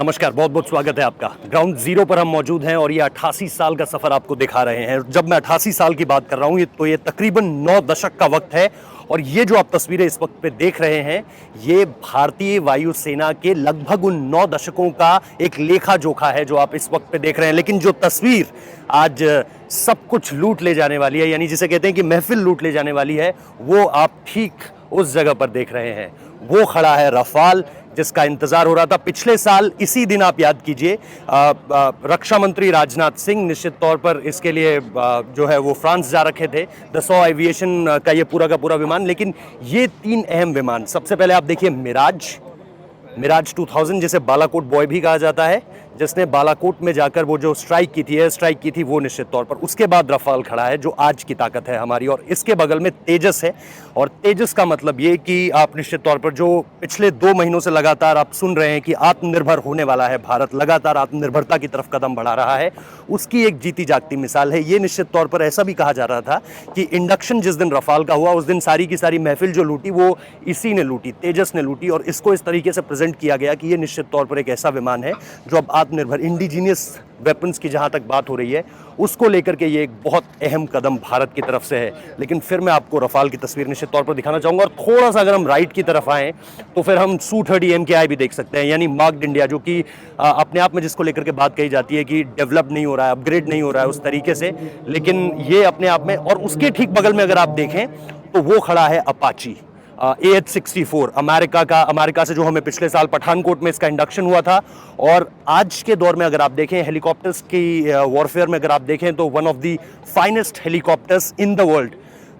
नमस्कार, बहुत बहुत स्वागत है आपका। ग्राउंड ज़ीरो पर हम मौजूद हैं और ये 88 साल का सफ़र आपको दिखा रहे हैं। जब मैं 88 साल की बात कर रहा हूँ तो ये तकरीबन 9 दशक का वक्त है और ये जो आप तस्वीरें इस वक्त पे देख रहे हैं, ये भारतीय वायुसेना के लगभग उन 9 दशकों का एक लेखा-जोखा है जो आप इस वक्त पे देख रहे हैं। लेकिन जो तस्वीर आज सब कुछ लूट ले जाने वाली है, यानी जिसे कहते हैं कि महफ़िल लूट ले जाने वाली है, वो आप ठीक उस जगह पर देख रहे हैं। वो खड़ा है रफ़ाल, जिसका इंतजार हो रहा था पिछले साल इसी दिन। आप याद कीजिए, रक्षा मंत्री राजनाथ सिंह निश्चित तौर पर इसके लिए जो है वो फ्रांस जा रखे थे, दसॉ एविएशन का ये पूरा का पूरा विमान। लेकिन ये 3 अहम विमान, सबसे पहले आप देखिए मिराज 2000, जिसे बालाकोट बॉय भी कहा जाता है, जिसने बालाकोट में जाकर वो जो स्ट्राइक की थी, एयर स्ट्राइक की थी, वो निश्चित तौर पर। उसके बाद रफ़ाल खड़ा है जो आज की ताकत है हमारी, और इसके बगल में तेजस है। और तेजस का मतलब ये कि आप निश्चित तौर पर जो पिछले 2 महीनों से लगातार आप सुन रहे हैं कि आत्मनिर्भर होने वाला है भारत, लगातार आत्मनिर्भरता की तरफ कदम बढ़ा रहा है, उसकी एक जीती जागती मिसाल है ये। निश्चित तौर पर ऐसा भी कहा जा रहा था कि इंडक्शन जिस दिन रफ़ाल का हुआ, उस दिन सारी की सारी महफिल जो लूटी वो इसी ने लूटी, तेजस ने लूटी। और इसको इस तरीके से प्रेजेंट किया गया कि ये निश्चित तौर पर एक ऐसा विमान है जो अब आत्मनिर्भर, इंडिजीनियस वेपन्स की जहां तक बात हो रही है, उसको लेकर के ये एक बहुत अहम कदम भारत की तरफ से है। लेकिन फिर मैं आपको रफ़ाल की तस्वीर निश्चित तौर पर दिखाना चाहूंगा। और थोड़ा सा अगर हम राइट की तरफ आएं तो फिर हम Su-30 MKI भी देख सकते हैं, यानी मार्क्ड इंडिया, जो कि अपने आप में जिसको लेकर के बात कही जाती है कि डेवलप नहीं हो रहा है, अपग्रेड नहीं हो रहा है उस तरीके से, लेकिन ये अपने आप में। और उसके ठीक बगल में अगर आप देखें तो वो खड़ा है अपाची AH-64, अमेरिका से, जो हमें पिछले साल पठानकोट में इसका इंडक्शन हुआ था। और आज के दौर में अगर आप देखें हेलीकॉप्टर्स की वॉरफेयर में अगर आप देखें तो one of the finest helicopters in the world.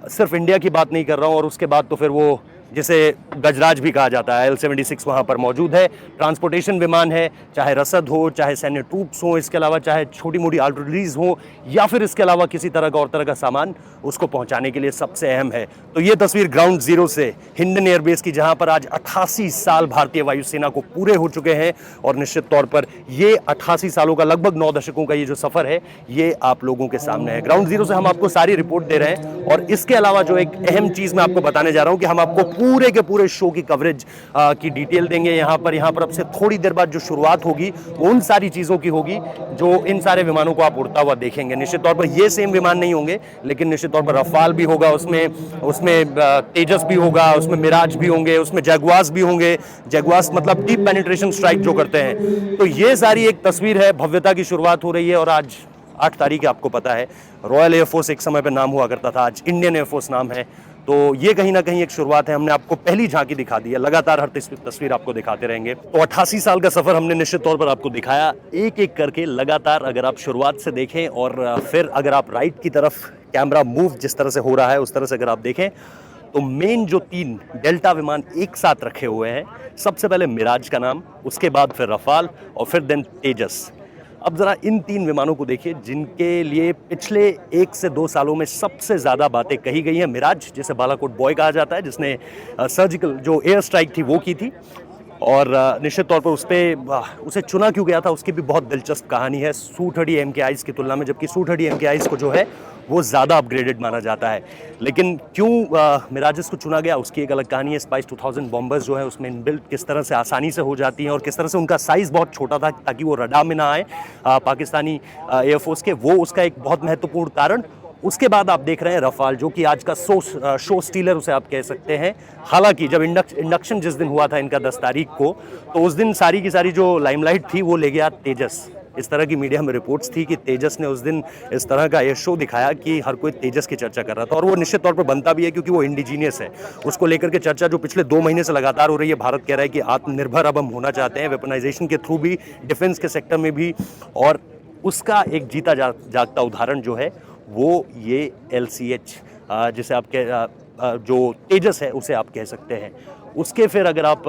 सिर्फ इंडिया की बात नहीं कर रहा हूं। और उसके बाद तो फिर वो जिसे गजराज भी कहा जाता है, L-76 वहाँ पर मौजूद है। ट्रांसपोर्टेशन विमान है, चाहे रसद हो, चाहे सैन्य ट्रूप्स हो, इसके अलावा चाहे छोटी मोटी आर्टिलरीज हो, या फिर इसके अलावा किसी तरह का और तरह का सामान उसको पहुँचाने के लिए सबसे अहम है। तो ये तस्वीर ग्राउंड ज़ीरो से हिंडन एयरबेस की, जहाँ पर आज 88 साल भारतीय वायुसेना को पूरे हो चुके हैं। और निश्चित तौर पर ये 88 सालों का, लगभग 9 दशकों का ये जो सफ़र है, ये आप लोगों के सामने है। ग्राउंड ज़ीरो से हम आपको सारी रिपोर्ट दे रहे हैं। और इसके अलावा जो एक अहम चीज़ मैं आपको बताने जा रहा हूँ कि हम आपको पूरे के पूरे शो की कवरेज की डिटेल देंगे। यहाँ पर अब से थोड़ी देर बाद जो शुरुआत होगी वो उन सारी चीज़ों की होगी जो इन सारे विमानों को आप उड़ता हुआ देखेंगे। निश्चित तौर पर ये सेम विमान नहीं होंगे, लेकिन निश्चित तौर पर रफ़ाल भी होगा, उसमें तेजस भी होगा, उसमें मिराज भी होंगे, उसमें जैगुआर्स भी होंगे। जैगुआर्स मतलब डीप पेनिट्रेशन स्ट्राइक जो करते हैं। तो ये सारी एक तस्वीर है, भव्यता की शुरुआत हो रही है। और आज 8 तारीख, आपको पता है, रॉयल एयरफोर्स एक समय पर नाम हुआ करता था, आज इंडियन एयरफोर्स नाम है। तो ये कहीं ना कहीं एक शुरुआत है। हमने आपको पहली झांकी दिखा दी है, लगातार हर तस्वीर आपको दिखाते रहेंगे। तो 88 साल का सफ़र हमने निश्चित तौर पर आपको दिखाया, एक एक करके लगातार। अगर आप शुरुआत से देखें और फिर अगर आप राइट की तरफ कैमरा मूव जिस तरह से हो रहा है उस तरह से अगर आप देखें तो मेन जो 3 डेल्टा विमान एक साथ रखे हुए हैं, सबसे पहले मिराज का नाम, उसके बाद फिर रफ़ाल और फिर देन तेजस। अब ज़रा इन 3 विमानों को देखिए जिनके लिए पिछले 1 से 2 सालों में सबसे ज़्यादा बातें कही गई हैं। मिराज, जिसे बालाकोट बॉय कहा जाता है, जिसने सर्जिकल जो एयर स्ट्राइक थी वो की थी। और निश्चित तौर पर उसे चुना क्यों गया था, उसकी भी बहुत दिलचस्प कहानी है Su-30 MKIs की तुलना में, जबकि Su-30 MKIs को जो है वो ज़्यादा अपग्रेडेड माना जाता है। लेकिन क्यों मिराजेस को चुना गया, उसकी एक अलग कहानी है। स्पाइस 2000 बॉम्बर्स जो है उसमें इनबिल्ट किस तरह से आसानी से हो जाती हैं और किस तरह से उनका साइज़ बहुत छोटा था ताकि वो रडार में ना आए पाकिस्तानी एयरफोर्स के, वो उसका एक बहुत महत्वपूर्ण कारण। उसके बाद आप देख रहे हैं रफ़ाल, जो कि आज का शो स्टीलर उसे आप कह सकते हैं। हालांकि जब इंडक्शन जिस दिन हुआ था इनका 10 तारीख को, तो उस दिन सारी की सारी जो लाइमलाइट थी वो ले गया तेजस। इस तरह की मीडिया में रिपोर्ट्स थी कि तेजस ने उस दिन इस तरह का एयर शो दिखाया कि हर कोई तेजस की चर्चा कर रहा था। और वो निश्चित तौर पर बनता भी है क्योंकि वो इंडिजीनियस है। उसको लेकर के चर्चा जो पिछले 2 महीने से लगातार हो रही है, भारत कह रहा है कि आत्मनिर्भर अब हम होना चाहते हैं, वेपनाइजेशन के थ्रू भी, डिफेंस के सेक्टर में भी। और उसका एक जीता जागता उदाहरण जो है वो ये LCH, जिसे आप जो तेजस है उसे आप कह सकते हैं। उसके फिर अगर आप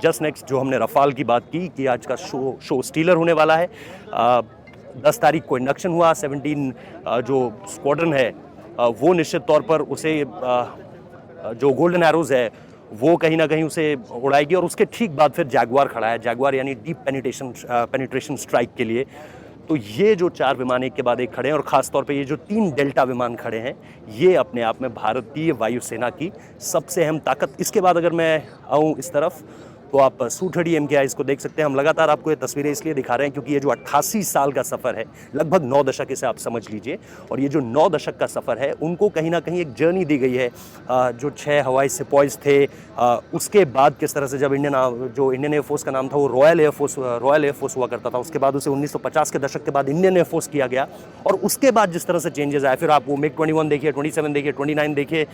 जस्ट नेक्स्ट जो हमने रफ़ाल की बात की कि आज का शो स्टीलर होने वाला है। 10 तारीख को इंडक्शन हुआ, 17 जो स्क्वाड्रन है वो निश्चित तौर पर उसे जो गोल्डन एरोज़ है वो कहीं ना कहीं उसे उड़ाएगी। और उसके ठीक बाद फिर जैगुआर खड़ा है, जैगुआर यानी डीप पेनिट्रेशन स्ट्राइक के लिए। तो ये जो 4 विमान एक के बाद एक खड़े हैं, और ख़ास तौर पे ये जो 3 डेल्टा विमान खड़े हैं, ये अपने आप में भारतीय वायुसेना की सबसे अहम ताकत। इसके बाद अगर मैं आऊँ इस तरफ तो आप Su-30 MKI इसको देख सकते हैं। हम लगातार आपको ये तस्वीरें इसलिए दिखा रहे हैं क्योंकि ये जो 88 साल का सफ़र है, लगभग 9 दशक इसे आप समझ लीजिए, और ये जो 9 दशक का सफ़र है उनको कहीं ना कहीं एक जर्नी दी गई है। जो 6 हवाई सिपाहीज थे, उसके बाद किस तरह से जब जो इंडियन एयरफोर्स का नाम था वो रॉयल एयरफोर्स हुआ करता था, उसके बाद उसे 1950 के दशक के बाद इंडियन एयरफोर्स किया गया, और उसके बाद जिस तरह से चेंजेस आए, फिर आप वो MiG-21 देखिए, 27 देखिए, 29 देखिए,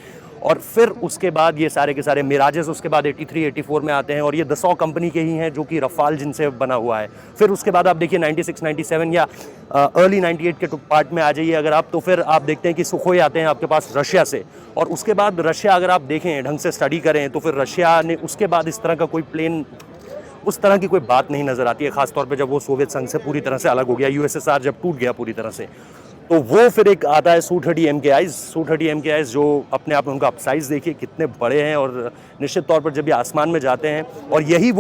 और फिर उसके बाद ये सारे के सारे मिराजेस उसके बाद 83, 84 में आते हैं, और ये दसॉ कंपनी के ही हैं जो कि रफाल जिनसे बना हुआ है। फिर उसके बाद आप देखिए 96, 97 या अर्ली 98 के पार्ट में आ जाइए अगर आप, तो फिर आप देखते हैं कि सुखोई आते हैं आपके पास रशिया से, और उसके बाद रशिया अगर आप देखें ढंग से स्टडी करें तो फिर रशिया ने उसके बाद इस तरह का कोई प्लेन, उस तरह की कोई बात नहीं नज़र आती है, खासतौर पे जब वो सोवियत संघ से पूरी तरह से अलग हो गया, USSR जब टूट गया पूरी तरह से, तो वो फिर एक आता है Su-30 MKIs जो अपने आप में उनका साइज़ देखिए कितने बड़े हैं, और निश्चित तौर पर जब ये आसमान में जाते हैं, और यही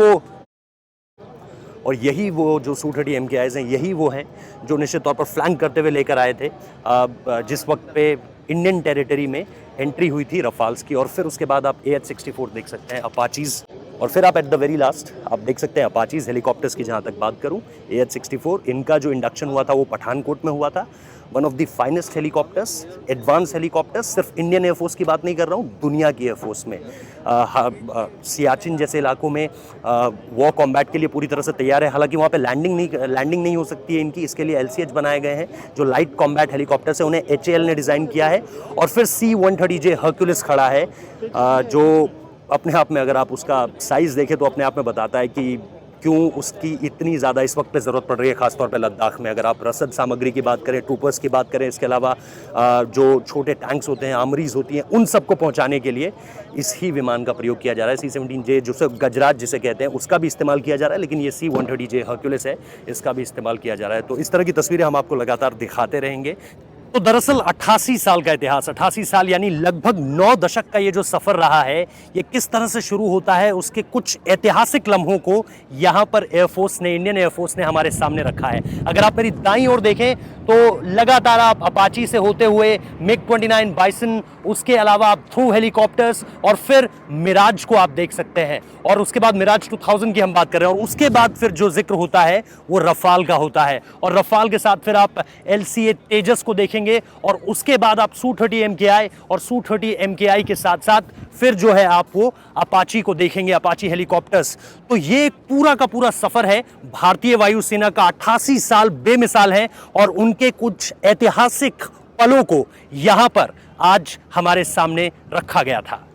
वो जो Su-30 MKIs हैं, यही वो हैं जो निश्चित तौर पर फ्लैंक करते हुए लेकर आए थे जिस वक्त पे इंडियन टेरिटरी में एंट्री हुई थी रफाल्स की। और फिर उसके बाद आप AH-64 देख सकते हैं, अपाचीज़, और फिर आप एट द वेरी लास्ट आप देख सकते हैं अपाचीज़ हेलीकॉप्टर्स की। जहाँ तक बात करूँ AH-64, इनका जो इंडक्शन हुआ था वो पठानकोट में हुआ था। One of the finest helicopters, advance helicopters, सिर्फ इंडियन एयरफोर्स की बात नहीं कर रहा हूँ, दुनिया की एयरफोर्स में सियाचिन जैसे इलाकों में वॉर कॉम्बैट के लिए पूरी तरह से तैयार है। हालांकि वहाँ पे लैंडिंग नहीं हो सकती है इनकी, इसके लिए LCH बनाए गए हैं जो लाइट कॉम्बैट हेलीकॉप्टर्स है, उन्हें HAL ने डिज़ाइन किया है। और फिर C-130J हर्क्यूलिस खड़ा है जो अपने आप में अगर आप उसका साइज़ देखें तो अपने आप में बताता है कि क्यों उसकी इतनी ज़्यादा इस वक्त पे ज़रूरत पड़ रही है, ख़ासतौर पे लद्दाख में। अगर आप रसद सामग्री की बात करें, ट्रूपर्स की बात करें, इसके अलावा जो छोटे टैंक्स होते हैं, आर्मरीज होती हैं, उन सबको पहुंचाने के लिए इस ही विमान का प्रयोग किया जा रहा है। C-17J जो गजराज जिसे कहते हैं उसका भी इस्तेमाल किया जा रहा है, लेकिन ये C-130J हर्क्यूलिस है, इसका भी इस्तेमाल किया जा रहा है। तो इस तरह की तस्वीरें हम आपको लगातार दिखाते रहेंगे। तो दरअसल 88 साल का इतिहास, 88 साल यानी लगभग 9 दशक का ये जो सफ़र रहा है, ये किस तरह से शुरू होता है, उसके कुछ ऐतिहासिक लम्हों को यहाँ पर एयरफोर्स ने, इंडियन एयरफोर्स ने हमारे सामने रखा है। अगर आप मेरी दाईं ओर देखें तो लगातार आप अपाची से होते हुए MiG-29 बाइसन, उसके अलावा आप थ्रू हेलीकॉप्टर्स, और फिर मिराज को आप देख सकते हैं, और उसके बाद मिराज 2000 की हम बात कर रहे हैं, और उसके बाद फिर जो जिक्र होता है वो रफाल का होता है, और रफाल के साथ फिर आप LCA तेजस को देखेंगे, और उसके बाद आप Su-30 MKI, और Su-30 MKI के साथ साथ फिर जो है आप वो अपाची को देखेंगे, अपाची हेलीकॉप्टर्स। तो ये पूरा का पूरा सफर है भारतीय वायुसेना का, 88 साल बेमिसाल है, और उनके कुछ ऐतिहासिक पलों को यहां पर आज हमारे सामने रखा गया था।